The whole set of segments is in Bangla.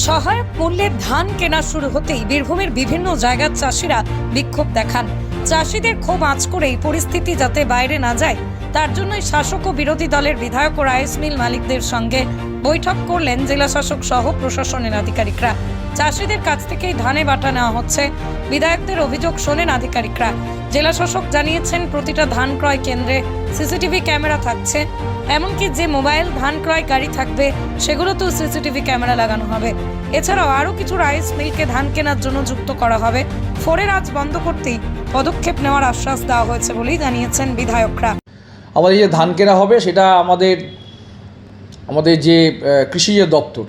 সহায়ক মূল্যে ধান কেনা শুরু হতেই বীরভূমের বিভিন্ন জায়গার চাষিরা বিক্ষোভ দেখান। চাষিদের ক্ষোভ আঁচ করে এই পরিস্থিতি যাতে বাইরে না যায় তার জন্যই শাসক ও বিরোধী দলের বিধায়ক ও রাইস মিল মালিকদের সঙ্গে বৈঠক করলেন জেলা শাসক সহ প্রশাসনের আধিকারিকরা। চাষিদের কাছ থেকেই ধানে বাটা নেওয়া হচ্ছে, বিধায়কদের অভিযোগ শোনেন আধিকারিকরা। জেলা শাসক জানিয়েছেন প্রতিটা ধান ক্রয় কেন্দ্রে সিসিটিভি ক্যামেরা থাকছে, এমনকি যে মোবাইল ধান ক্রয় গাড়ি থাকবে সেগুলোতেও সিসিটিভি ক্যামেরা লাগানো হবে। এছাড়াও আরও কিছু রাইস মিলকে ধান কেনার জন্য যুক্ত করা হবে। ফোরের আজ বন্ধ করতেই পদক্ষেপ নেওয়ার আশ্বাস দেওয়া হয়েছে বলেই জানিয়েছেন বিধায়করা। আমাদের যে ধান কেনা হবে সেটা আমাদের যে কৃষি যে দপ্তর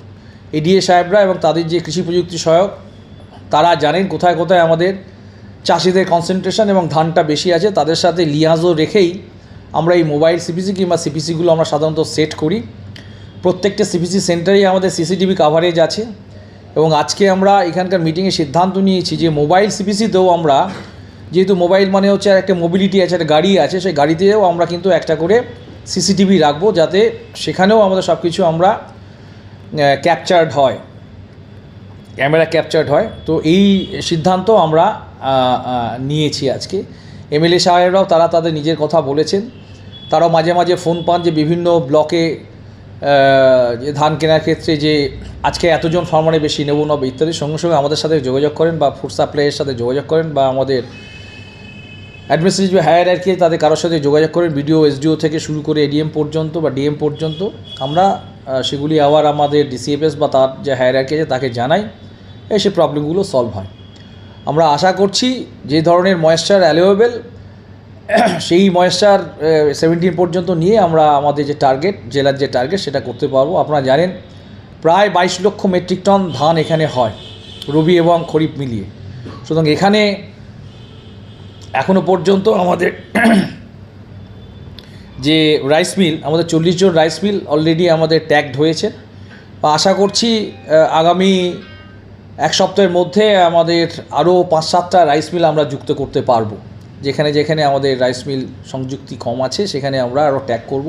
এডিএ সাহেবরা এবং তাদের যে কৃষি প্রযুক্তি সহায়ক তারা জানেন কোথায় কোথায় আমাদের চাষিদের কনসেন্ট্রেশন এবং ধানটা বেশি আছে। তাদের সাথে লিয়াজও রেখেই আমরা এই মোবাইল সিপিসি কিংবা সিপিসিগুলো আমরা সাধারণত সেট করি। প্রত্যেকটা সিপিসি সেন্টারেই আমাদের সিসিটিভি কাভারেজ আছে এবং আজকে আমরা এখানকার মিটিংয়ে সিদ্ধান্ত নিয়েছি যে মোবাইল সিপিসিতেও আমরা, যেহেতু মোবাইল মানে হচ্ছে একটা মোবিলিটি আছে, একটা গাড়ি আছে, সেই গাড়িতেও আমরা কিন্তু একটা করে সিসিটিভি রাখবো যাতে সেখানেও আমাদের সব কিছু আমরা ক্যাপচার্ড হয়, ক্যামেরা ক্যাপচার্ড হয়। তো এই সিদ্ধান্ত আমরা নিয়েছি আজকে। এমএলএ সাহেবরাও তারা তাদের নিজের কথা বলেছেন। তারাও মাঝে মাঝে ফোন পান যে বিভিন্ন ব্লকে যে ধান কেনার ক্ষেত্রে যে আজকে এতজন ফার্মারে বেশি নেব না ইত্যাদি, সঙ্গে সঙ্গে আমাদের সাথে যোগাযোগ করেন বা ফুড সাপ্লাইয়ের সাথে যোগাযোগ করেন বা আমাদের অ্যাডমিনিস্ট্রেটিভ হায়ারার্কি তাদের কারোর সাথে যোগাযোগ করেন, বিডিও এসডিও থেকে শুরু করে এডিএম পর্যন্ত বা ডিএম পর্যন্ত। আমরা সেগুলি আবার আমাদের ডিসিএফএস বা তার যে হায়ারার্কি আছে তাকে জানাই, সেই প্রবলেমগুলো সলভ হয়। আমরা আশা করছি যে ধরনের ময়েশ্চার অ্যালোয়েবেল সেই ময়েশ্চার 17 পর্যন্ত নিয়ে আমরা আমাদের যে টার্গেট, জেলার যে টার্গেট সেটা করতে পারবো। আপনারা জানেন প্রায় 22 লক্ষ মেট্রিক টন ধান এখানে হয় রবি এবং খরিফ মিলিয়ে। সুতরাং এখানে এখনও পর্যন্ত আমাদের যে রাইস মিল, আমাদের 40 জন রাইস মিল অলরেডি আমাদের ট্যাগড হয়েছে। আশা করছি আগামী এক সপ্তাহের মধ্যে আমাদের আরও 5-7টা রাইস মিল আমরা যুক্ত করতে পারবো। যেখানে যেখানে আমাদের রাইস মিল সংযুক্তি কম আছে সেখানে আমরা আরও ট্যাগ করব।